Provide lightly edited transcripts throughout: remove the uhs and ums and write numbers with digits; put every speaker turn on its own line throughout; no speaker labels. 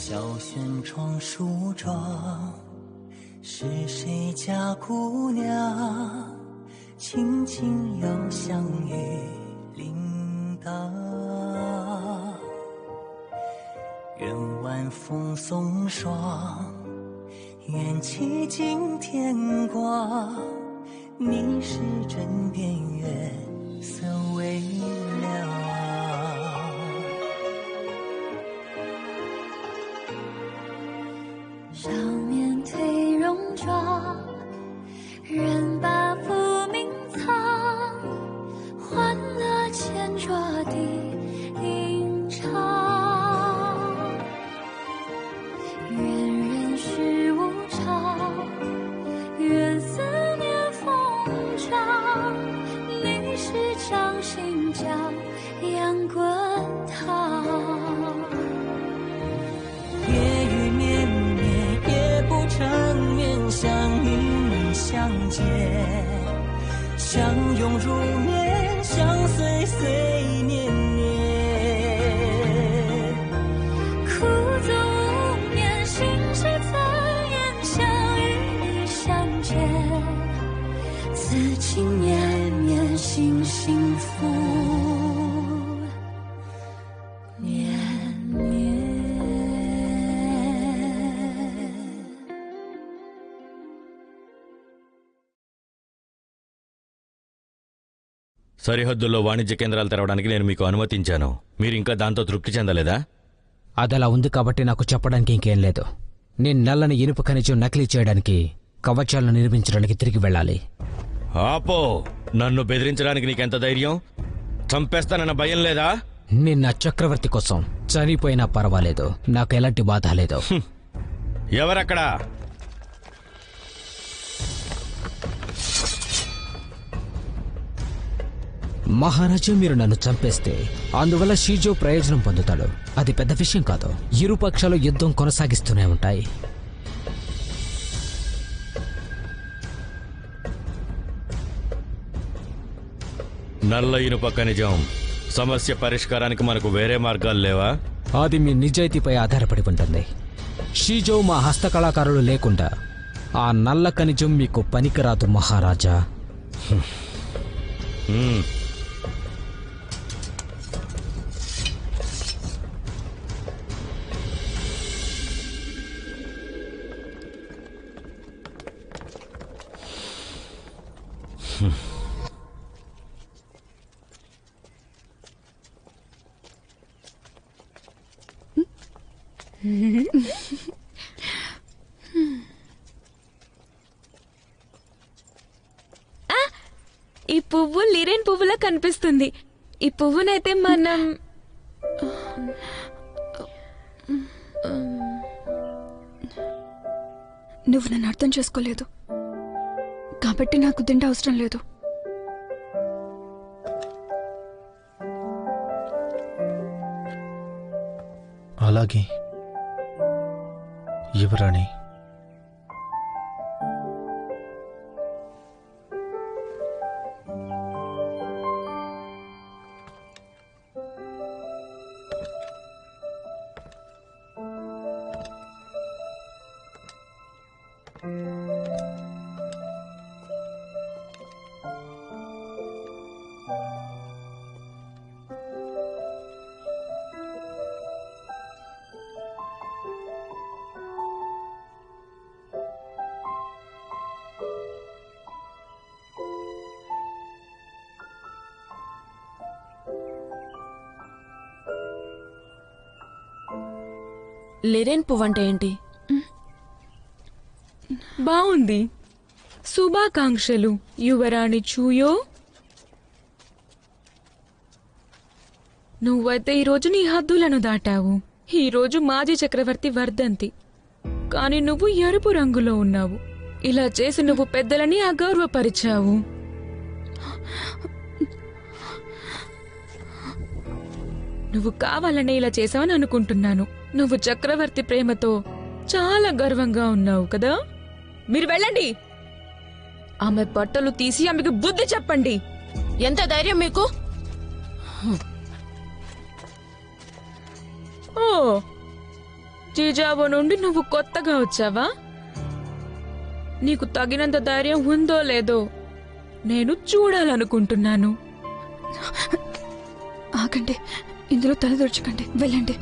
小轩窗梳妆，是谁家姑娘？轻轻又香于铃铛。愿晚风送霜，愿期尽天光。你是枕边月色微凉。
少年褪戎装，人把浮名藏，欢乐前桌的吟唱。愿人世无常，愿思念风涨。历史掌心将阳滚烫。
夜雨绵绵，夜不成眠，相遇相见，相拥如眠，相随随年年。
苦纵无眠，心事怎言？相遇相见，此情绵绵，心幸福绵绵。
సరిహద్దుల్లో వాణిజ్య కేంద్రాలు తెరవడానికి నేను మీకు అనుమతించాను. మీరు ఇంకా దాంతో తృప్తి చెందలేదా?
అదలా ఉంది కాబట్టి నాకు చెప్పడానికి ఇంకేం లేదు. నేను నల్లని ఇనుప ఖనిజం నకిలీ చేయడానికి, కవచాలను నిర్మించడానికి తిరిగి వెళ్ళాలి.
ఆపో! నన్ను బెదిరించడానికి నీకెంత ధైర్యం? చంపేస్తానన్న భయం లేదా?
నిన్న చక్రవర్తి కోసం చనిపోయినా పర్వాలేదు, నాకు ఎలాంటి బాధ లేదు.
ఎవరక్కడా?
మహారాజా, మీరు నన్ను చంపేస్తే అందువల్ల షీజో ప్రయోజనం పొందుతాడు. అది పెద్ద విషయం కాదు. ఇరు పక్షాలు యుద్ధం కొనసాగిస్తూనే ఉంటాయి.
నల్ల ఇనుప ఖనిజం సమస్య పరిష్కారానికి మనకు వేరే మార్గాలు లేవా?
అది మీ నిజాయితీపై ఆధారపడి ఉంటుంది. షీజో మా హస్తకళాకారులు లేకుండా ఆ నల్ల ఖనిజం మీకు పనికిరాదు మహారాజా.
ఈ పువ్వు లిరెన్ పువ్వులా కనిపిస్తుంది. ఈ పువ్వునైతే మనం
నువ్వు నన్ను అర్థం చేసుకోలేదు కాబట్టి నాకు దిండ అవసరం లేదు.
అలాగే యువరాణి.
లిరెన్ పువ్వు అంటే ఏంటి? బాగుంది. శుభాకాంక్షలు యువరాణి చూయో. నువ్వైతే ఈరోజు నీ హద్దులను దాటావు. ఈరోజు మాజీ చక్రవర్తి వర్ధంతి, కానీ నువ్వు ఎరుపు రంగులో ఉన్నావు. ఇలా చేసి నువ్వు పెద్దలని అగౌరవపరిచావు. నువ్వు కావాలనే ఇలా చేసావని అనుకుంటున్నాను. నువ్వు చక్రవర్తి ప్రేమతో చాలా గర్వంగా ఉన్నావు కదా. మీరు వెళ్ళండి. ఆమె బట్టలు తీసి ఆమెకు బుద్ధి చెప్పండి. ఎంత ధైర్యం మీకు? ఓ, జిజాబో నుండి నువ్వు కొత్తగా వచ్చావా? నీకు తగినంత ధైర్యం ఉందో లేదో నేను చూడాలనుకుంటున్నాను.
ఆగండి, ఇందులో తలదూర్చకండి, వెళ్ళండి.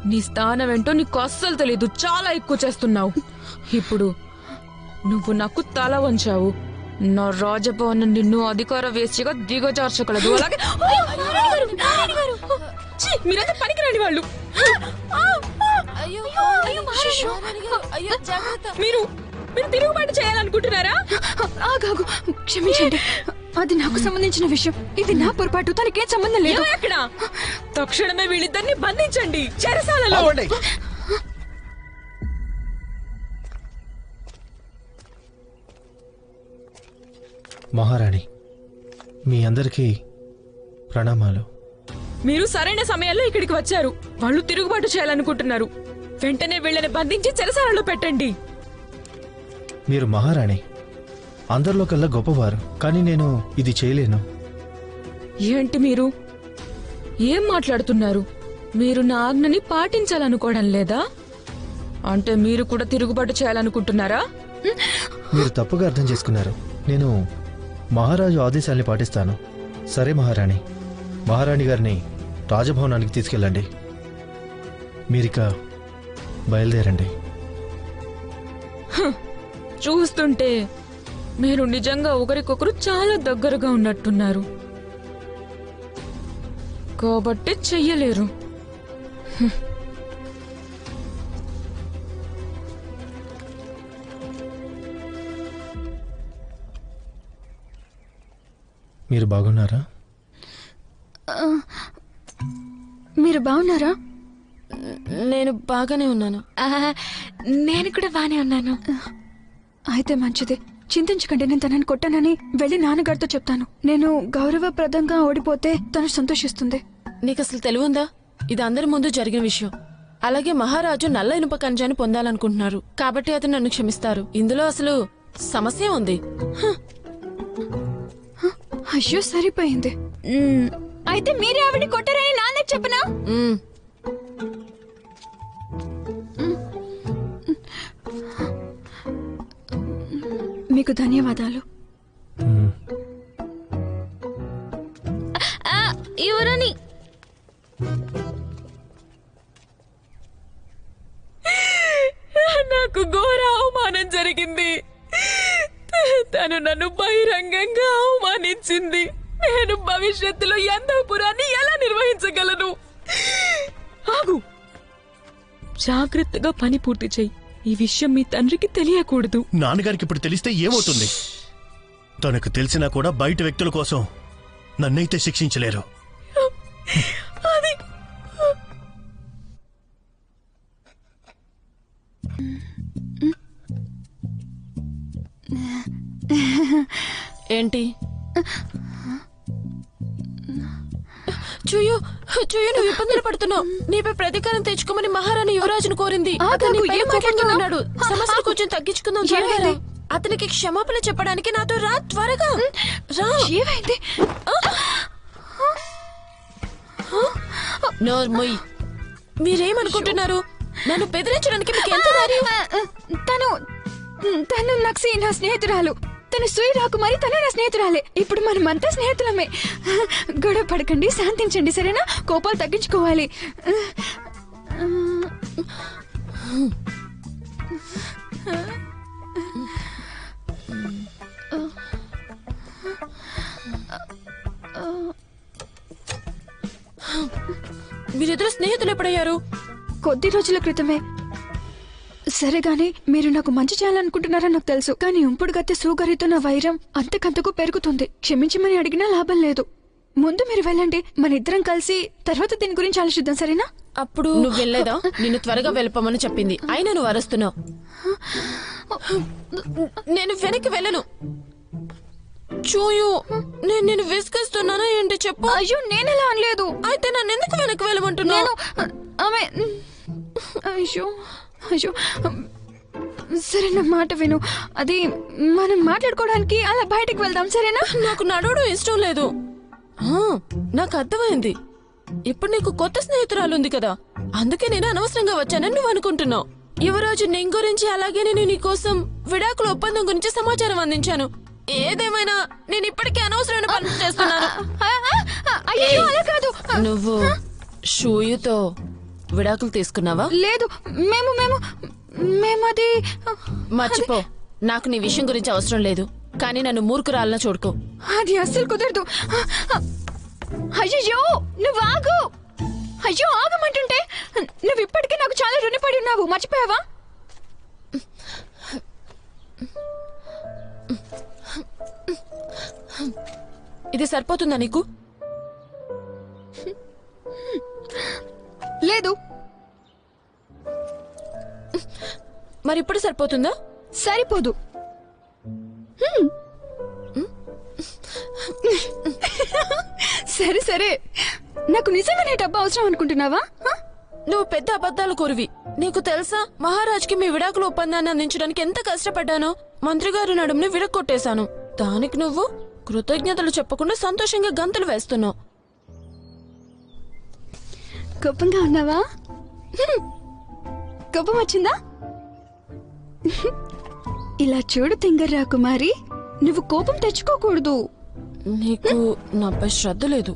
నీ స్థానం ఏంటో నీకు అస్సలు తెలీదు. చాలా ఎక్కువ చేస్తున్నావు. ఇప్పుడు నువ్వు నాకు తల వంచావు. నా రాజభవనం నిన్ను అధికార వేసిగా దిగజార్చగలదు. అలాగే ఛీ, మీరంతా పనికిరాని వాళ్ళు. మీరు మీరు తిరుగుబాటు చేయాలనుకుంటున్నారా?
ఆగాగు, క్షమించండి, అది నాకు సంబంధించిన విషయం. ఇది నా పొరపాటు, తనకేం సంబంధం లేదు.
ఎక్కడ? తక్షణమే వీళ్ళిద్దరిని బంధించండి చెరసాలలో.
మహారాణి, మీ అందరికీ ప్రణామాలు.
మీరు సరైన సమయంలో ఇక్కడికి వచ్చారు. వాళ్ళు తిరుగుబాటు చేయాలనుకుంటున్నారు. వెంటనే వీళ్ళని బంధించి చెరసాలలో పెట్టండి.
మీరు మహారాణి, అందరిలో కల్లా గొప్పవారు, కానీ నేను ఇది చేయలేను.
ఏంటి మీరు ఏం మాట్లాడుతున్నారు? మీరు నా ఆజ్ఞని పాటించాలనుకోవడం లేదా? అంటే మీరు కూడా తిరుగుబాటు చేయాలనుకుంటున్నారా?
మీరు తప్పుగా అర్థం చేసుకున్నారు. నేను మహారాజు ఆదేశాల్ని పాటిస్తాను. సరే మహారాణి, మహారాణి గారిని రాజభవనానికి తీసుకెళ్ళండి. మీరిక బయలుదేరండి.
చూస్తుంటే మీరు నిజంగా ఒకరికొకరు చాలా దగ్గరగా ఉన్నట్టున్నారు. కాబట్టి చెయ్యలేరు.
మీరు బాగున్నారా?
మీరు బాగున్నారా?
నేను బాగానే ఉన్నాను.
నేను కూడా బానే ఉన్నాను. అయితే మంచిది, చింతించకండి. నేను తనని కొట్టానని వెళ్ళి నాన్నగారితో చెప్తాను. నేను గౌరవప్రదంగా ఓడిపోతే తను సంతోషిస్తుంది.
నీకు అసలు తెలివుందా? ఇది అందరి ముందు జరిగిన విషయం. అలాగే మహారాజు నల్ల ఇనుప ఖనిజాన్ని పొందాలనుకుంటున్నారు, కాబట్టి అతను నన్ను క్షమిస్తారు. ఇందులో అసలు సమస్య ఉంది.
అయ్యో, సరిపోయింది. అయితే మీరే ఆవిడని కొట్టారని నాన్నకి చెప్పనా? మీకు ధన్యవాదాలు.
ఎవరని?
నాకు ఘోర అవమానం జరిగింది. తను నన్ను బహిరంగంగా అవమానించింది. నేను భవిష్యత్తులో యంతపురాన్ని ఎలా నిర్వహించగలను? ఆగు, జాగ్రత్తగా పని పూర్తి చెయ్యి. ఈ విషయం మీ తండ్రికి తెలియకూడదు.
నాన్నగారికి ఇప్పుడు తెలిస్తే ఏమవుతుంది? తనకు తెలిసినా కూడా బయట వ్యక్తుల కోసం నన్నైతే శిక్షించలేరు.
అది
ఏంటి? చూయు చూయు, నువ్వు ఇబ్బందులు పడుతున్నావు. నీపై ప్రతీకారం తెచ్చుకోమని మహారాణి యువరాజును కోరింది. అతను ఏం మాట్లాడుతున్నాడు? సమస్యలు కొంచెం తగ్గించుకుందాం. త్వరగా. అతనికి క్షమాపణ చెప్పడానికి నాతో రా, త్వరగా రా.
ఏమైంది?
నోర్మోయ్, మీరేమనుకుంటున్నారు? నన్ను బెదిరించడానికి మీకు ఎంత ధైర్యం?
తను నక్సి నా స్నేహితురాలు. తను సూయి రాకుమారి, తను నా స్నేహితురాలే. ఇప్పుడు మనమంతా స్నేహితులమే. గొడవ పడకండి, శాంతించండి, సరేనా? కోపాలు తగ్గించుకోవాలి.
మీరిద్దరు స్నేహితులు ఎప్పుడయ్యారు?
కొద్ది రోజుల క్రితమే. సరే గాని, మీరు నాకు మంచి చేయాలనుకుంటున్నారని నాకు తెలుసు. కానీ ఉంపుడు గత్తె సూగారితో నా వైరం అంతకంతకు పెరుగుతుంది. క్షమించమని అడిగినా లాభం లేదు. ముందు మీరు వెళ్ళండి, మన ఇద్దరం కలిసి తర్వాత దీని గురించి ఆలోచిద్దాం, సరేనా?
అప్పుడు నువ్వు వెళ్ళలేదా? నిన్ను త్వరగా వెళ్ళిపోమని చెప్పింది, అయినా నువ్వు అరుస్తున్నావు. నేను వెనక్కి వెళ్ళను. చూయు, నేను విసిగిస్తున్నానా ఏంటి చెప్పు?
అయ్యో, నేనెలా అనలేదు.
అయితే నన్ను ఎందుకు వెనక్కి వెళ్ళమంటున్నాను?
ఆమె అయ్యో అయ్యో, సరే నా మాట విను. అది మనం మాట్లాడుకోవడానికి అలా బయటికి వెళ్దాం, సరేనా?
నాకు నడవడం ఇష్టం లేదు. నాకు అర్థమైంది. ఇప్పుడు నీకు కొత్త స్నేహితురాలు ఉంది కదా, అందుకే నేను అనవసరంగా వచ్చానని నువ్వు అనుకుంటున్నావు. యువరాజు నేను గురించి అలాగే నేను నీకోసం విడాకుల ఒప్పందం గురించి సమాచారం అందించాను. ఏదేమైనా నేను ఇప్పటికే అనవసరమైన పనులు చేస్తున్నాను.
అయ్యో అలా కాదు.
నువ్వు షూయుతో విడాకులు తీసుకున్నావా?
లేదు, మేము మేము మేమది
మర్చిపో. నాకు నీ విషయం గురించి అవసరం లేదు. కానీ నన్ను మూర్ఖురాలన చూడుకో.
అది అస్సలు కుదరదు. అయ్యో నువ్వు ఆగు. అయ్యో ఆగమంటుంటే. నువ్వు ఇప్పటికే నాకు చాలా రుణపడి ఉన్నావు, మర్చిపోయావా?
ఇది సరిపోతుందా నీకు?
లేదు.
మరి ఇప్పుడు సరిపోతుందా?
సరిపోదు. సరే సరే, నాకు నిజంగానే డబ్బు అవసరం అనుకుంటున్నావా?
నువ్వు పెద్ద అబద్ధాలు కోరివి. నీకు తెలుసా మహారాజ్కి మీ విడాకుల ఒప్పందాన్ని అందించడానికి ఎంత కష్టపడ్డానో? మంత్రి గారి నడుముని విరక్కొట్టేశాను. దానికి నువ్వు కృతజ్ఞతలు చెప్పకుండా సంతోషంగా గంతులు వేస్తున్నావు.
కోపంగా ఉన్నావా? కోపం వచ్చిందా? ఇలా చూడు తింగర్రా కుమారి, నువ్వు కోపం తెచ్చుకోకూడదు.
నీకు నాపై శ్రద్ధ లేదు.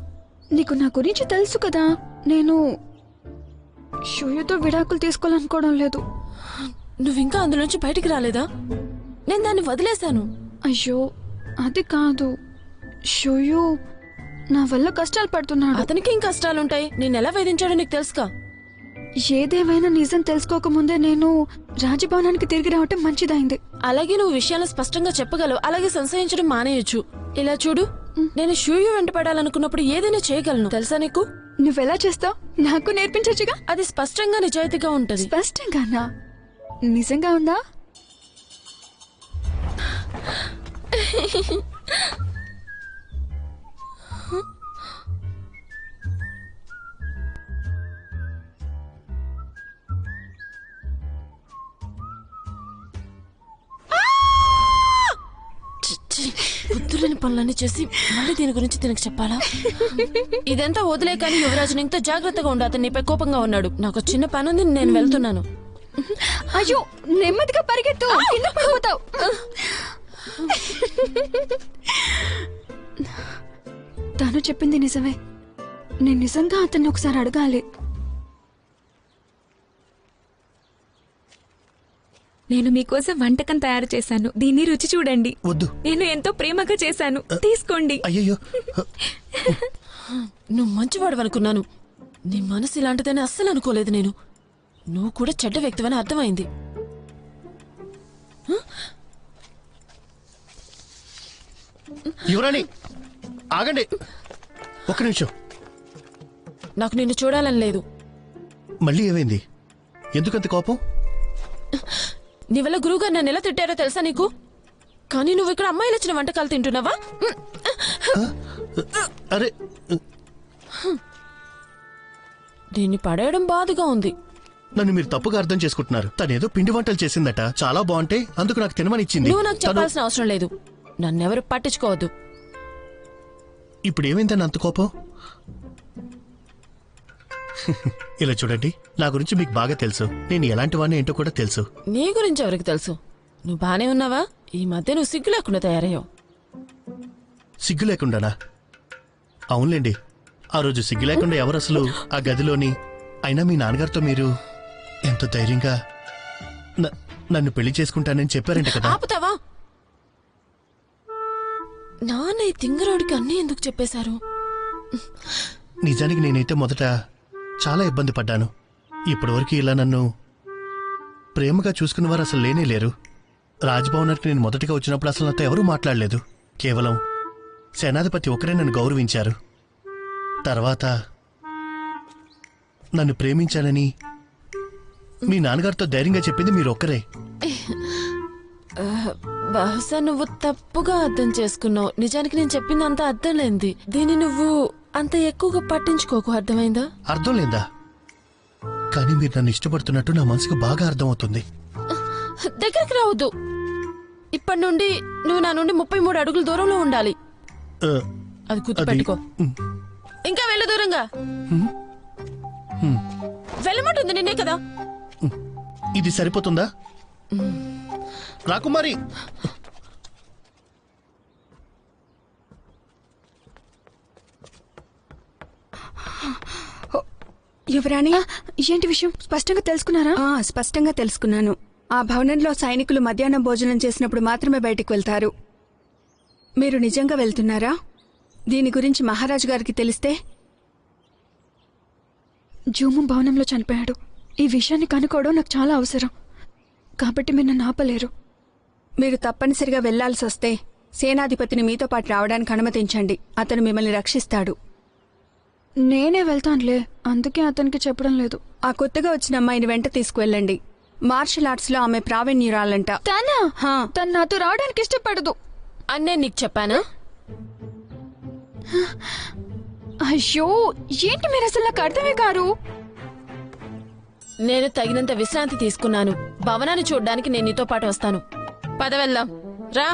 నీకు నా గురించి తెలుసు కదా. నేను షూయుతో విడాకులు తీసుకోవాలనుకోవడం లేదు.
నువ్వింకా అందులోంచి బయటికి రాలేదా? నేను దాన్ని వదిలేశాను.
అయ్యో అది కాదు, షూయు నా వల్ల కష్టాలు పడుతున్నాడు.
అతనికి ఏం కష్టాలుంటాయి? నేను ఎలా వేధించాడో నీకు తెలుసుగా.
ఏదేమైనా నిజం తెలుసుకోకముందే నేను రాజభవనానికి తిరిగి రావటం మంచిదైంది.
అలాగే నువ్వు విషయాలు స్పష్టంగా చెప్పగలవు. అలాగే సంశయించడం మానేయొచ్చు. ఇలా చూడు, నేను షూయు వెంట పడాలనుకున్నప్పుడు ఏదైనా చేయగలను, తెలుసా నీకు?
నువ్వెలా చేస్తావు? నాకు నేర్పించొచ్చుగా.
అది స్పష్టంగా నిజాయితీగా ఉంటది.
స్పష్టంగానా? నిజంగా ఉందా?
బుద్ధులేని పనులన్నీ చేసి మళ్ళీ దీని గురించి దీనికి చెప్పాలా? ఇదంతా వదిలే. కానీ యువరాజు ఇంత జాగ్రత్తగా ఉండు. అతను నీపై కోపంగా ఉన్నాడు. నాకు చిన్న పని ఉంది, నేను వెళ్తున్నాను.
అయ్యో నెమ్మదిగా పరిగెత్తు, కింద పడిపోతావు. తను చెప్పింది నిజమే. నేను నిజంగా అతన్ని ఒకసారి అడగాలి.
నేను మీకోసం వంటకం తయారు చేశాను. దీన్ని రుచి చూడండి.
వద్దు.
నేను ఎంతో ప్రేమగా చేశాను, తీసుకోండి.
అయ్యయ్యో,
నువ్వు మంచివాడు అనుకున్నాను. నీ మనసు ఇలాంటిదని అస్సలు అనుకోలేదు నేను. నువ్వు కూడా చెడ్డ వ్యక్తివని అర్థమైంది.
యువరాణి ఆగండి ఒక్క నిమిషం.
నాకు నిన్ను చూడాలని లేదు.
మళ్ళీ ఏమైంది? ఎందుకంత కోపం?
నీ వల్ల గురువుగారు నన్ను ఎలా తిట్టారో తెలుసా నీకు? కానీ నువ్వు ఇక్కడ అమ్మాయిలు వచ్చిన వంటకాలు తింటున్నావా?
అరే,
దీన్ని పడేయడం బాధగా ఉంది.
నన్ను మీరు తప్పుగా అర్థం చేసుకుంటున్నారు. తనేదో పిండి వంటలు చేసిందట, చాలా బాగుంటే అందుకు నాకు తినమని ఇచ్చింది.
నువ్వు నాకు చెప్పాల్సిన అవసరం లేదు. నన్నెవరు పట్టించుకోవద్దు.
ఇప్పుడు ఏమైందని అంత కోపం? ఇలా చూడండి, నా గురించి మీకు బాగా తెలుసు. నేను ఎలాంటి వాడిని ఏంటో కూడా తెలుసు.
నీ గురించి ఎవరికి తెలుసు? నువ్వు బానే ఉన్నావా? ఈ మధ్య నువ్వు సిగ్గు లేకుండా తయారయ్యావు.
సిగ్గు లేకుండానా? అవునులేండి, ఆ రోజు సిగ్గు లేకుండా ఎవరు అసలు ఆ గదిలోని? అయినా మీ నాన్నగారితో మీరు ఎంతో ధైర్యంగా నన్ను పెళ్లి చేసుకుంటానని చెప్పారంట కదా.
ఆపుతావా? నాన్న ఈ తింగరోడికి అన్నీ ఎందుకు చెప్పేశారు?
నిజానికి నేనైతే మొదట చాలా ఇబ్బంది పడ్డాను. ఇప్పటివరకు ఇలా నన్ను ప్రేమగా చూసుకునేవారు అసలు లేనే లేరు. రాజ్భవనానికి నేను మొదటిగా వచ్చినప్పుడు అసలు నాతో ఎవరూ మాట్లాడలేదు. కేవలం సేనాధిపతి ఒకరే నన్ను గౌరవించారు. తర్వాత నన్ను ప్రేమించానని మీ నాన్నగారితో ధైర్యంగా చెప్పింది మీరు ఒక్కరే.
బహుశా నువ్వు తప్పుగా అర్థం చేసుకున్నావు. నిజానికి నేను చెప్పింది అంత అర్థం లేనిది. దీన్ని నువ్వు అంత ఎక్కువగా పట్టించుకోకు, అర్థమైందా?
అర్థం లేదా? కానీ మీరు నన్ను ఇష్టపడుతున్నట్టు నా మనసుకు బాగా అర్థమవుతుంది.
దగ్గరికి రావద్దు. ఇప్పటి నుండి నువ్వు నా నుండి 33 అడుగుల దూరంలో ఉండాలి. అది గుర్తుపెట్టుకో. ఇంకా వెళ్ళు దూరంగా. వెళ్ళమంటుంది నిన్నే కదా.
ఇది సరిపోతుందా రాకుమారి?
యువరాణి, ఏంటి విషయం? స్పష్టంగా తెలుసుకున్నారా? స్పష్టంగా తెలుసుకున్నాను. ఆ భవనంలో సైనికులు మధ్యాహ్నం భోజనం చేసినప్పుడు మాత్రమే బయటికి వెళ్తారు. మీరు నిజంగా వెళ్తున్నారా? దీని గురించి మహారాజు గారికి తెలిస్తే? జూము భవనంలో చనిపోయాడు. ఈ విషయాన్ని కనుక్కోవడం నాకు చాలా అవసరం. కాబట్టి మీరు నన్ను ఆపలేరు. మీరు తప్పనిసరిగా వెళ్లాల్సి వస్తే సేనాధిపతిని మీతో పాటు రావడానికి అనుమతించండి. అతను మిమ్మల్ని రక్షిస్తాడు. నేనే వెళ్తానులే, అందుకే అతనికి చెప్పడం లేదు. ఆ కొత్తగా వచ్చిన అమ్మాయిని వెంట తీసుకువెళ్ళండి. మార్షల్ ఆర్ట్స్ లో ఆమె ప్రావీణ్యురాలంట. తను నాతో రావడానికి ఇష్టపడదు
అన్నే నీకు చెప్పానా?
అయ్యో, ఏంటి మీరు అసలు నాకు అర్థమే కారు.
నేను తగినంత విశ్రాంతి తీసుకున్నాను. భవనాన్ని చూడ్డానికి నేను నీతో పాటు వస్తాను. పద వెళ్దాం రా.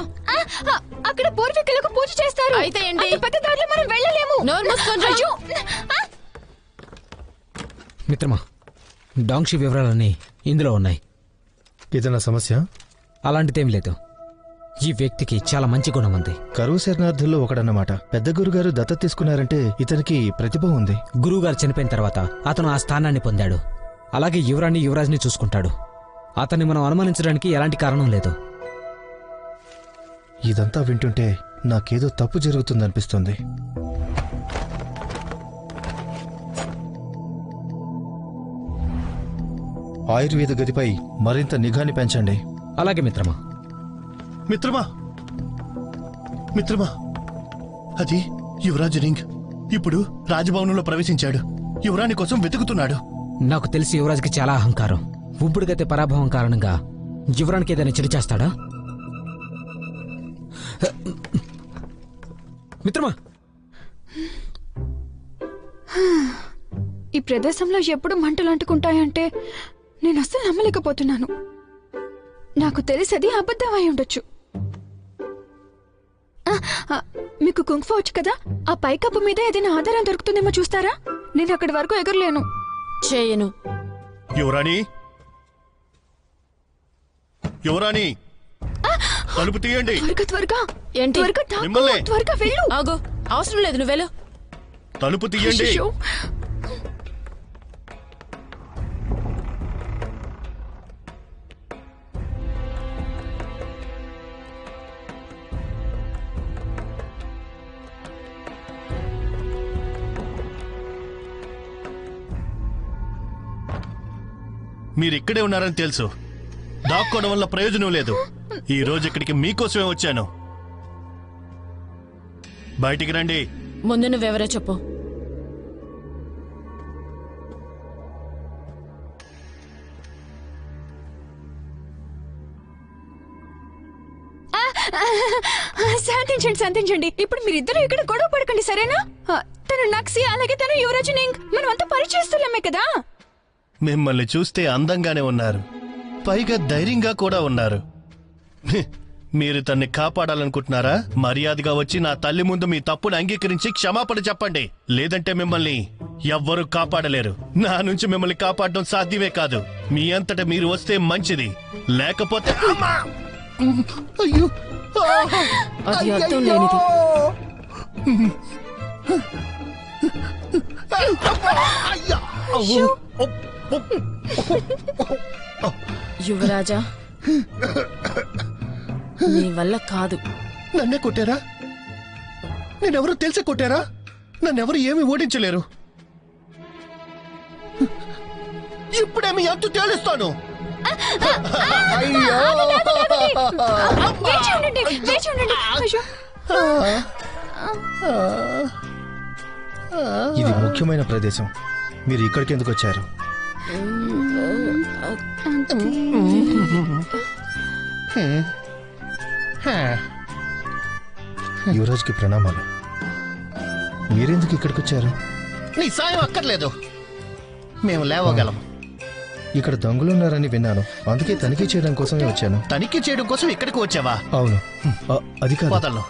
అక్కడ పూర్వీకులకు పూజ చేస్తారు.
అయితే ఏంటి?
అంత పెద్ద దారిలో మనం వెళ్ళలేము.
నోరు మూసుకొని రా.
అయ్యో.
మిత్రమా, డాంక్షి వివరాలన్నీ ఇందులో ఉన్నాయి.
ఇదన్నా సమస్య?
అలాంటిదేం లేదు. ఈ వ్యక్తికి చాలా మంచి గుణం ఉంది.
కరువు శరణార్థుల్లో ఒకడన్నమాట. పెద్ద గురుగారు దత్తత తీసుకున్నారంటే ఇతనికి ప్రతిభ ఉంది.
గురువుగారు చనిపోయిన తర్వాత అతను ఆ స్థానాన్ని పొందాడు. అలాగే యువరాణి యువరాజ్ని చూసుకుంటాడు. అతన్ని మనం అనుమానించడానికి ఎలాంటి కారణం లేదు.
ఇదంతా వింటుంటే నాకేదో తప్పు జరుగుతుందనిపిస్తుంది. ఆయుర్వేద గదిపై మరింత నిఘాని పెంచండి.
అలాగే మిత్రమా.
మిత్రమా, మిత్రమా, అది యువరాజు రింగ్ ఇప్పుడు రాజభవనంలో ప్రవేశించాడు. యువరాణి కోసం వెతుకుతున్నాడు.
నాకు తెలిసి యువరాజ్కి చాలా అహంకారం. ఉంపుడుగతే పరాభవం కారణంగా యువరానికి ఏదైనా చెడు చేస్తాడా? మిత్రమా,
ఈ ప్రదేశంలో ఎప్పుడు మంటలు అంటుకుంటాయంటే నేను అస్సలు నమ్మలేకపోతున్నాను. నాకు తెలిసది అబద్ధం అయి ఉండొచ్చు. మీకు కుంగ్ఫు వచ్చు కదా, ఆ పైకప్పు మీద ఏదైనా ఆధారం దొరుకుతుందేమో చూస్తారా? నేను అక్కడి వరకు ఎగరలేను.
చేయను.
యువరాణి, యువరాణి, తలుపు తీయండి.
త్వరగా
ఏంటి?
త్వరగా తాకు,
మిమ్మల్ని.
త్వరగా వెళ్ళు.
ఆగు, అవసరం లేదు, నువ్వు వెళ్ళు.
తలుపు తీయండి.
అయ్యో.
మీరిక్కడే ఉన్నారని తెలుసు. దాక్కోవడం వల్ల ప్రయోజనం లేదు. ఈ రోజు ఇక్కడికి మీకోసమే వచ్చాను. బయటికి రండి.
ముందు నువ్వెవరో చెప్పు.
శాంతించండి. ఇప్పుడు మీరిద్దరూ ఇక్కడ గొడవ పడకండి, సరేనా? తను నక్సి, అలాగే తను యువరాజు నింగ్. మనం అంతా పరిచయిస్తున్నామే కదా.
మిమ్మల్ని చూస్తే అందంగానే ఉన్నారు, పైగా ధైర్యంగా కూడా ఉన్నారు. మీరు తన్ని కాపాడాలనుకుంటున్నారా? మర్యాదగా వచ్చి నా తల్లి ముందు మీ తప్పును అంగీకరించి క్షమాపణ చెప్పండి. లేదంటే మిమ్మల్ని ఎవ్వరూ కాపాడలేరు. నా నుంచి మిమ్మల్ని కాపాడడం సాధ్యమే కాదు. మీ అంతటా మీరు వస్తే మంచిది, లేకపోతే అయ్యో,
అది అర్థం లేనిది. యువరాజా, నీ వల్ల కాదు.
నన్నే కొట్టారా? నేనెవరో తెలిసి కొట్టారా? నన్నెవరు ఏమీ ఓడించలేరు. ఇప్పుడే మీ అంతు తేలుస్తాను.
ఇది ముఖ్యమైన ప్రదేశం. మీరు ఇక్కడికి ఎందుకు వచ్చారు? యువరాజ్కి ప్రణామాలు. మీరెందుకు ఇక్కడికి వచ్చారు?
నీ సాయం అక్కర్లేదు, మేము లేవగలం.
ఇక్కడ దొంగలున్నారని విన్నాను, అందుకే తనిఖీ చేయడం కోసమే వచ్చాను.
తనిఖీ చేయడం కోసం ఇక్కడికి వచ్చావా?
అవును. అది కాదు.
వదలను,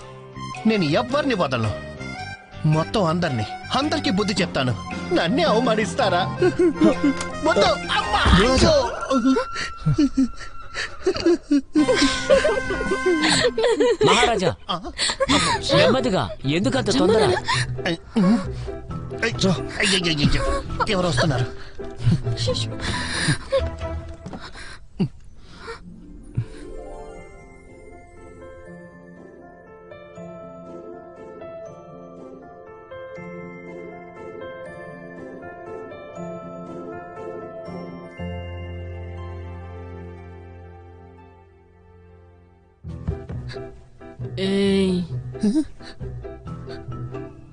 నేను ఎవ్వరిని వదలను. మొత్తం అందరికీ బుద్ధి చెప్తాను. నన్నే అవమానిస్తారా? మొత్తం అమ్మా! అయ్యో!
మహారాజా నెమ్మదిగా, ఎందుకంత తొందర?
అయ్యయ్యయ్యయ్యో! ఎవరు వస్తున్నారు?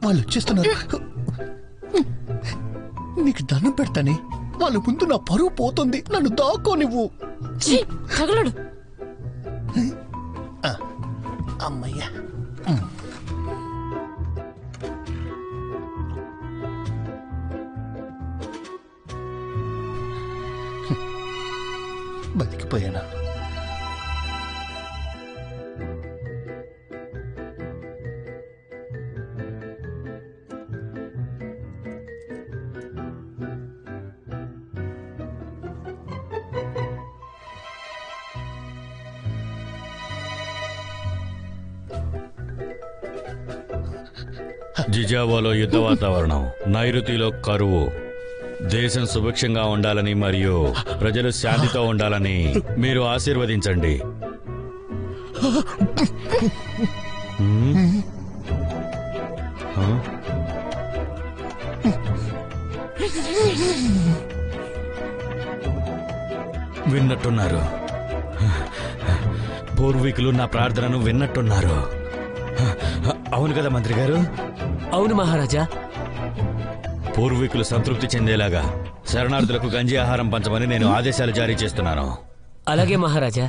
వాళ్ళు వచ్చేస్తున్నారు. నీకు దండం పెడతానే, వాళ్ళ ముందు నా పరువు పోతుంది. నన్ను దాక్కో నువ్వు.
తగలడు.
అమ్మయ్యా. బతికిపోయానా?
జిజావాలో యుద్ధ వాతావరణం, నైరుతిలో కరువు. దేశం సుభిక్షంగా ఉండాలని మరియు ప్రజలు శాంతితో ఉండాలని మీరు ఆశీర్వదించండి. విన్నట్టున్నారు. పూర్వీకులు నా ప్రార్థనను విన్నట్టున్నారు. అవును కదా మంత్రి గారు?
అవును మహారాజా.
పూర్వీకులు సంతృప్తి చెందేలాగా శరణార్థులకు గంజి ఆహారం పంచమని నేను ఆదేశాలు జారీ చేస్తున్నాను.
అలాగే మహారాజా.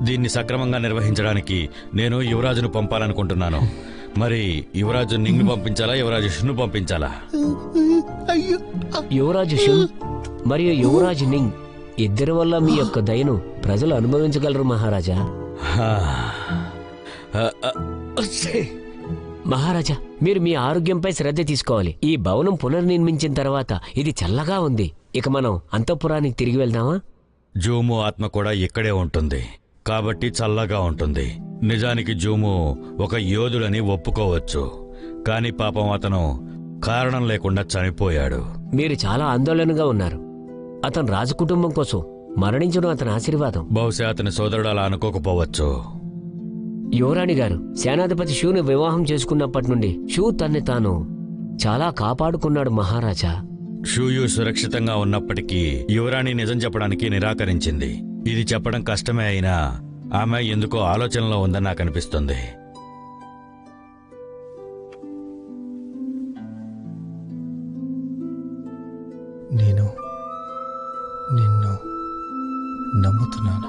దీన్ని సక్రమంగా నిర్వహించడానికి నేను యువరాజును పంపాలనుకుంటున్నాను. మరి యువరాజు నింగ్ను పంపించాలా, యువరాజు షును పంపించాలా?
యువరాజు షు మరియు యువరాజు నింగ్ ఇద్దరి వల్ల మీ యొక్క దయను ప్రజలు అనుభవించగలరు మహారాజా. మహారాజా, మీరు మీ ఆరోగ్యంపై శ్రద్ధ తీసుకోవాలి. ఈ భవనం పునర్నిర్మించిన తర్వాత ఇది చల్లగా ఉంది. ఇక మనం అంతఃపురానికి తిరిగి వెళ్దామా?
జూము ఆత్మ కూడా ఇక్కడే ఉంటుంది కాబట్టి చల్లగా ఉంటుంది. నిజానికి జూము ఒక యోధుడని ఒప్పుకోవచ్చు, కానీ పాపం అతను కారణం లేకుండా చనిపోయాడు.
మీరు చాలా ఆందోళనగా ఉన్నారు. అతను రాజకుటుంబం కోసం మరణించడం అతని ఆశీర్వాదం.
బహుశా అతని సోదరుడు అలా అనుకోకపోవచ్చు.
యువరాణి గారు, సేనాధిపతి షూను వివాహం చేసుకున్నప్పటి నుండి షూ తన్ని తాను చాలా కాపాడుకున్నాడు మహారాజా.
షూయు సురక్షితంగా ఉన్నప్పటికీ యువరాణి నిజం చెప్పడానికి నిరాకరించింది. ఇది చెప్పడం కష్టమే అయినా ఆమె ఎందుకో ఆలోచనలో ఉందని నాకు అనిపిస్తుంది.
నేను నిన్ను నమ్ముతున్నాను.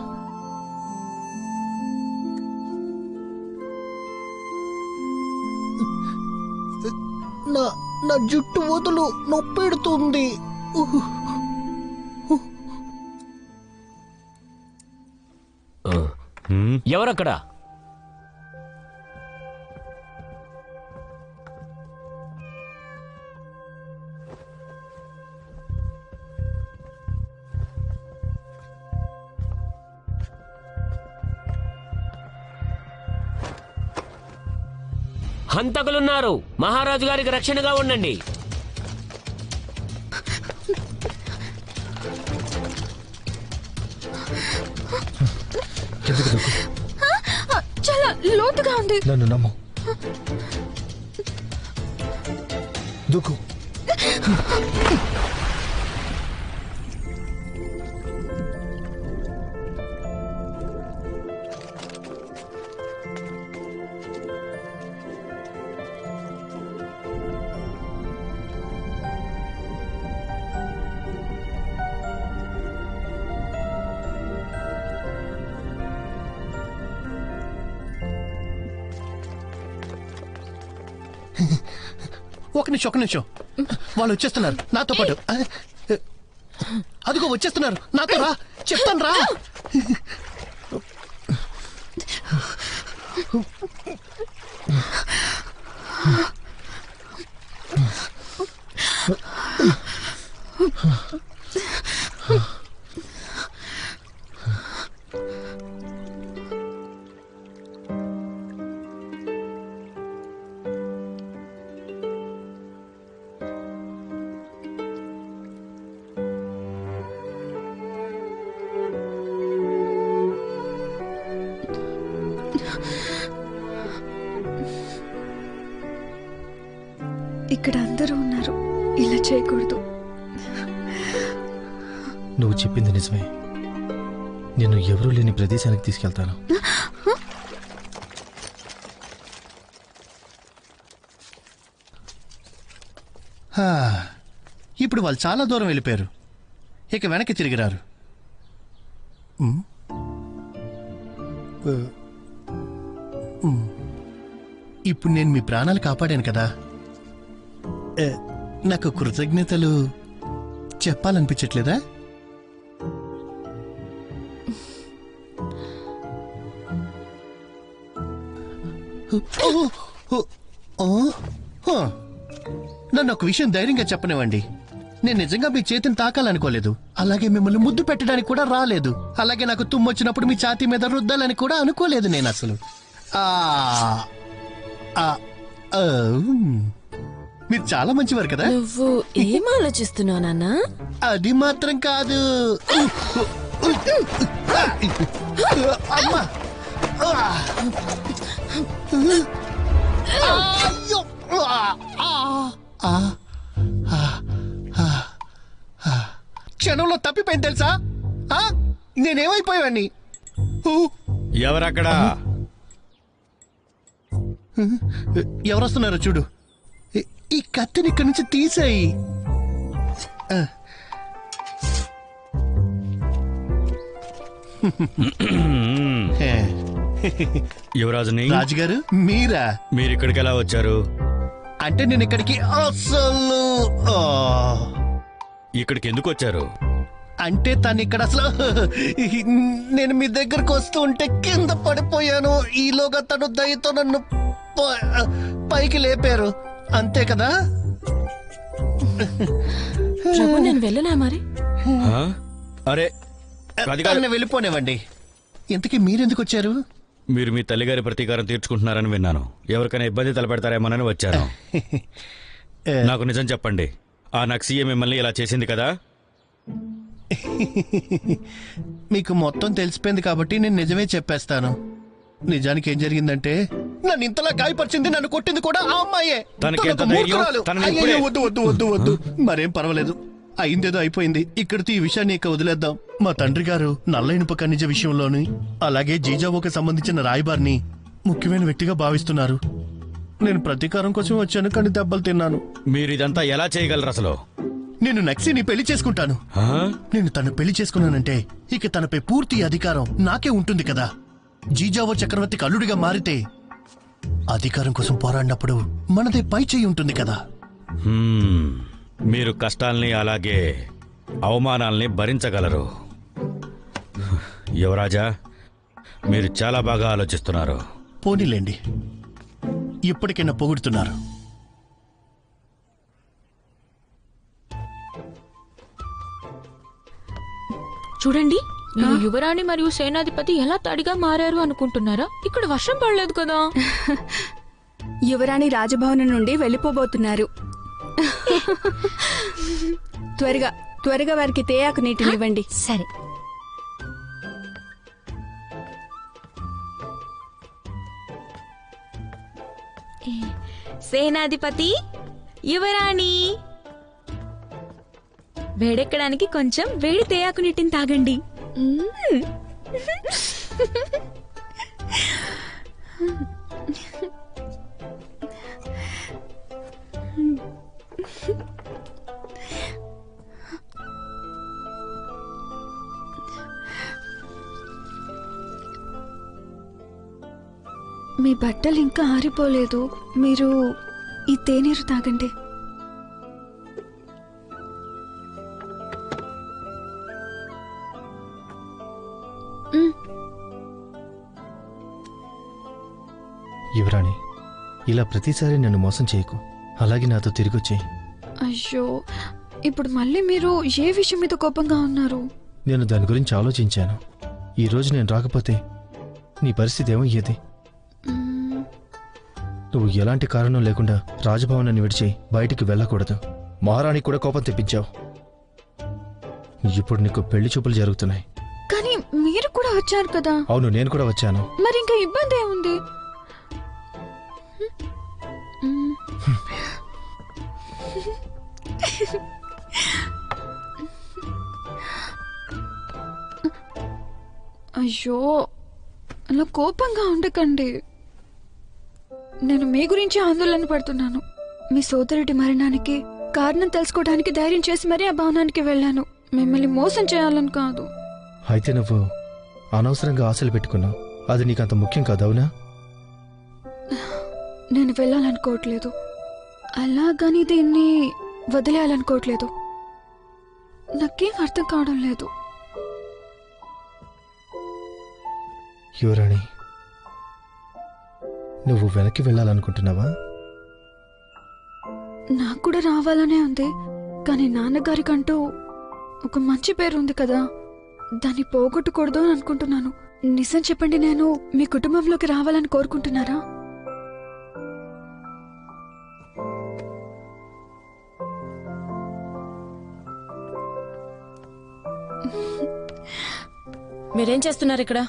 నా జుట్టు వదులు, నొప్పెడుతుంది.
ఎవరక్కడ? హంతకులున్నారు. మహారాజు గారికి రక్షణగా ఉండండి.
చాలా లోతుగా ఉంది.
నన్ను నమ్ము. దూకు.
ఒక నిమిషం. వాళ్ళు వచ్చేస్తున్నారు నాతో పాటు. అదిగో వచ్చేస్తున్నారు. నాతో రా, చెప్తాను రా.
ఇక్కడ అందరూ ఉన్నారు, ఇలా చేయకూడదు.
నువ్వు చెప్పింది నిజమే. నేను ఎవరూ లేని ప్రదేశానికి తీసుకెళ్తాను.
ఇప్పుడు వాళ్ళు చాలా దూరం వెళ్ళిపోయారు, ఇక వెనక్కి తిరిగిరారు. ఇప్పుడు నేను మీ ప్రాణాలు కాపాడాను కదా, నాకు కృతజ్ఞతలు చెప్పాలనిపించట్లేదా? నన్ను ఒక విషయం ధైర్యంగా చెప్పనివ్వండి. నేను నిజంగా మీ చేతిని తాకాలనుకోలేదు, అలాగే మిమ్మల్ని ముద్దు పెట్టడానికి కూడా రాలేదు, అలాగే నాకు తుమ్మొచ్చినప్పుడు మీ ఛాతీ మీద రుద్దాలని కూడా అనుకోలేదు నేను అసలు. మీరు చాలా మంచివారు కదా.
నువ్వు ఏం ఆలోచిస్తున్నావు నాన్న?
అది మాత్రం కాదు. అమ్మా, క్షణంలో తప్పిపోయింది తెలుసా? నేనేమైపోయావాన్ని.
ఎవరక్కడ?
ఎవరొస్తున్నారో చూడు. ఈ కత్తిని ఇక్కడి నుంచి తీసేయి.
యువరాజుని.
రాజుగారు మీరా?
మీరు ఇక్కడికి ఎలా వచ్చారు?
అంటే నేను ఇక్కడికి అసలు
ఇక్కడికి ఎందుకు వచ్చారు?
అంటే తను ఇక్కడ అసలు నేను మీ దగ్గరకు వస్తూ ఉంటే కింద పడిపోయాను. ఈలోగా తను దయతో నన్ను పైకి లేపారు, అంతే కదా.
నేను వెళ్ళనా మరి?
అరే
వెళ్ళిపోనేవండి. ఇంతకీ మీరెందుకు వచ్చారు?
మీరు మీ తల్లిగారి ప్రతీకారం తీర్చుకుంటున్నారని విన్నాను. ఎవరికైనా ఇబ్బంది తలపెడతారేమోనని వచ్చాను. నాకు నిజం చెప్పండి, ఆ నక్సీయ మిమ్మల్ని ఇలా చేసింది కదా?
మీకు మొత్తం తెలిసిపోయింది కాబట్టి నేను నిజమే చెప్పేస్తాను. నిజానికి ఏం జరిగిందంటే, నన్ను ఇంతలా గాయపరిచింది, నన్ను కొట్టింది కూడా ఆ అమ్మాయే. వద్దు వద్దు వద్దు వద్దు, మరేం పర్వాలేదు, అయిందేదో అయిపోయింది. ఇక్కడితో ఈ విషయాన్ని ఇక వదిలేద్దాం. మా తండ్రి గారు నల్ల ఇనుప ఖనిజ విషయంలోని, అలాగే జీజావోకి సంబంధించిన రాయబారిని ముఖ్యమైన వ్యక్తిగా భావిస్తున్నారు. నేను ప్రతీకారం కోసం వచ్చాను, కానీ దెబ్బలు తిన్నాను.
మీరు ఇదంతా ఎలా చేయగలరు అసలు?
నేను నక్సీని పెళ్లి చేసుకుంటాను. నేను తను పెళ్లి చేసుకున్నానంటే ఇక తనపై పూర్తి అధికారం నాకే ఉంటుంది కదా. జీజావో చక్రవర్తికి అల్లుడిగా మారితే అధికారం కోసం పోరాడినప్పుడు మనదే పై చేయి ఉంటుంది కదా.
మీరు కష్టాల్ని అలాగే అవమానాల్ని భరించగలరు. యువరాజా, మీరు చాలా బాగా ఆలోచిస్తున్నారు.
పోనీలేండి, ఇప్పటికైనా పొగుడుతున్నారు.
చూడండి, మీరు యువరాణి మరియు సేనాధిపతి ఎలా తడిగా మారారు అనుకుంటున్నారా? ఇక్కడ వర్షం పడలేదు కదా.
యువరాణి రాజభవనం నుండి వెళ్ళిపోబోతున్నారు. త్వరగా త్వరగా వారికి తేయాకు నీటినివ్వండి.
సరే.
సేనాధిపతి, యువరాణి, వేడెక్కడానికి కొంచెం వేడి తేయాకు నీటిని తాగండి.
మీ బట్టలు ఇంకా ఆరిపోలేదు, మీరు ఈ తేనీరు తాగండి.
యువరాణి, ఇలా ప్రతిసారి నన్ను మోసం చేయకు, అలాగే నాతో తిరిగొచ్చేయి.
అయ్యో, ఇప్పుడు మళ్ళీ మీరు ఏ విషయం మీద కోపంగా ఉన్నారు?
నేను దాని గురించి ఆలోచించాను. ఈ రోజు నేను రాకపోతే నీ పరిస్థితి ఏమయ్యేది? నువ్వు ఎలాంటి కారణం లేకుండా రాజభవనాన్ని విడిచి బయటికి వెళ్ళకూడదు. మహారాణి కూడా కోపం తెప్పించావు. ఇప్పుడు నీకు పెళ్లి చూపులు జరుగుతున్నాయి.
కానీ మీరు కూడా వచ్చారు కదా.
అవును, నేను కూడా వచ్చాను.
మరి ఇంకా ఇబ్బంది ఏముంది? అయ్యో అలా కోపంగా ఉండకండి. నేను మీ గురించి ఆందోళన పడుతున్నాను. మీ సోదరుడి మరణానికి కారణం తెలుసుకోవడానికి ధైర్యం చేసి మరీ ఆ భవనానికి వెళ్ళాను. మిమ్మల్ని మోసం చేయాలని కాదు.
అయితే నువ్వు అనవసరంగా ఆశలు పెట్టుకున్నావు. అది నీకంత ముఖ్యం కాదు, అవునా?
నేను వెళ్ళాలనుకోవట్లేదు, అలాగని దీన్ని వదిలేయాలనుకోవట్లేదు. నాకేం అర్థం కావడం లేదు.
యువరాణి, నువ్వు వెనక్కి వెళ్ళాలనుకుంటున్నావా?
నాకు కూడా రావాలనే ఉంది, కానీ నాన్నగారికంటూ ఒక మంచి పేరు ఉంది కదా, దాన్ని పోగొట్టకూడదు అని అనుకుంటున్నాను. నిజం చెప్పండి, నేను మీ కుటుంబంలోకి రావాలని కోరుకుంటున్నారా?
మీరేం చేస్తున్నారు ఇక్కడ?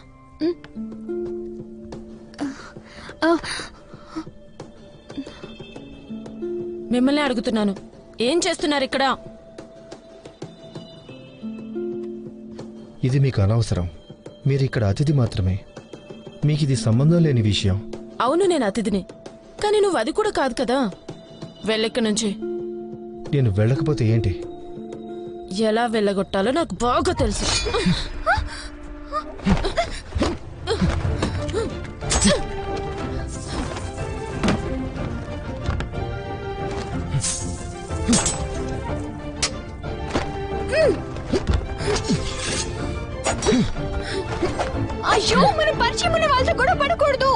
మిమ్మల్ని అడుగుతున్నాను, ఏం చేస్తున్నారు ఇక్కడ?
ఇది మీకు అనవసరం. మీరు ఇక్కడ అతిథి మాత్రమే. మీకు ఇది సంబంధం లేని విషయం.
అవును, నేను అతిథిని, కానీ నువ్వు అది కూడా కాదు కదా. వెళ్ళిక్కడి నుంచి.
నేను వెళ్ళకపోతే ఏంటి?
ఎలా వెళ్ళగొట్టాలో నాకు బాగా తెలుసు.
అయ్యో, మన పరిచయం ఉన్న వాళ్ళతో కూడా పడకూడదు.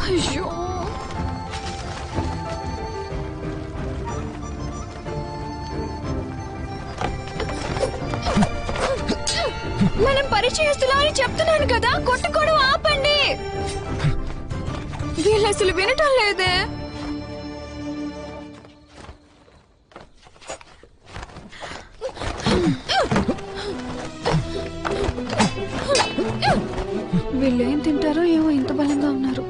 అయ్యో, మనం పరిచయస్తులా అని చెప్తున్నాను కదా, కొట్టుకోవడం ఆపండి. వీళ్ళు అసలు వినటం లేదే. వీళ్ళేం తింటారో ఏమో, ఇంత బలంగా ఉన్నారు.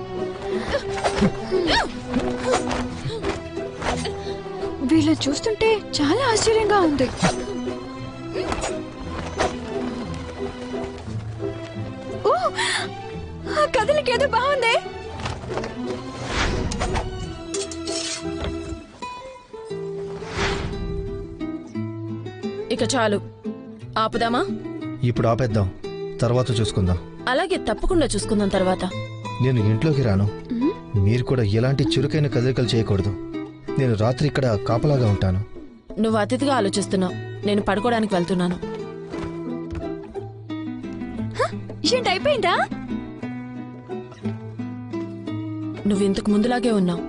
వీళ్ళని చూస్తుంటే చాలా ఆశ్చర్యంగా ఉంది. కథలకి ఏదో బాగుంది.
ఇక చాలు, ఆపుదామా?
ఇప్పుడు ఆపేద్దాం, తర్వాత చూసుకుందాం.
అలాగే, తప్పకుండా చూసుకుందాం తర్వాత.
నేను ఇంట్లోకి రాను. మీరు కూడా ఎలాంటి చురుకైన కదలికలు చేయకూడదు. నేను రాత్రి ఇక్కడ కాపలాగా ఉంటాను.
నువ్వు అతిథిగా ఆలోచిస్తున్నావు, నేను పడుకోవడానికి వెళ్తున్నాను.
ఏంటి, అయిపోయిందా?
నువ్వు ఇంతకు ముందులాగే ఉన్నావు.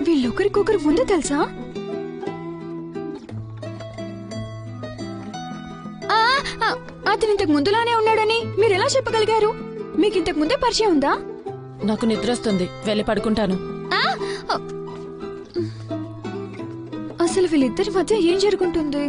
వీళ్ళొకరికొకరు ముందు తెలుసా? అతను ఇంతకు ముందులానే ఉన్నాడని మీరు ఎలా చెప్పగలిగారు? మీకు ఇంతకు ముందే పరిచయం ఉందా?
నాకు నిద్ర వస్తుంది, వెళ్ళి పడుకుంటాను.
అసలు వీళ్ళిద్దరి మధ్య ఏం జరుగుతుంది?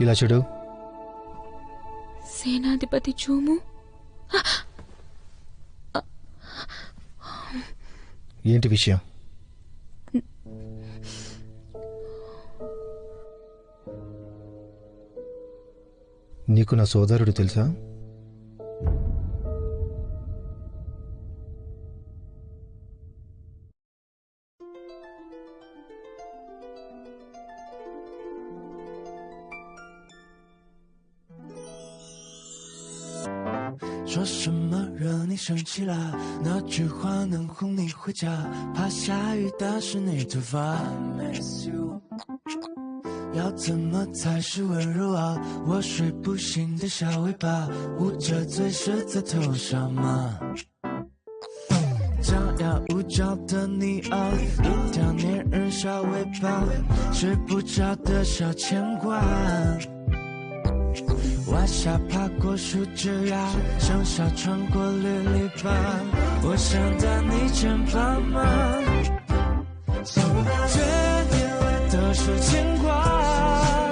ఇలా చూడు.
సేనాధిపతి జూము.
ఏంటి విషయం? నీకు నా సోదరుడు తెలుసా?
说什么惹你生气了？哪句话能哄你回家？怕下雨打湿你头发。要怎么才是温柔啊？我睡不醒的小尾巴，捂着嘴舌在头上吗？张牙舞爪的你啊，一条粘人小尾巴，睡不着的小牵挂。往下爬过树枝呀，向下穿过绿篱笆，我想在你肩膀吗？对你都是牵挂。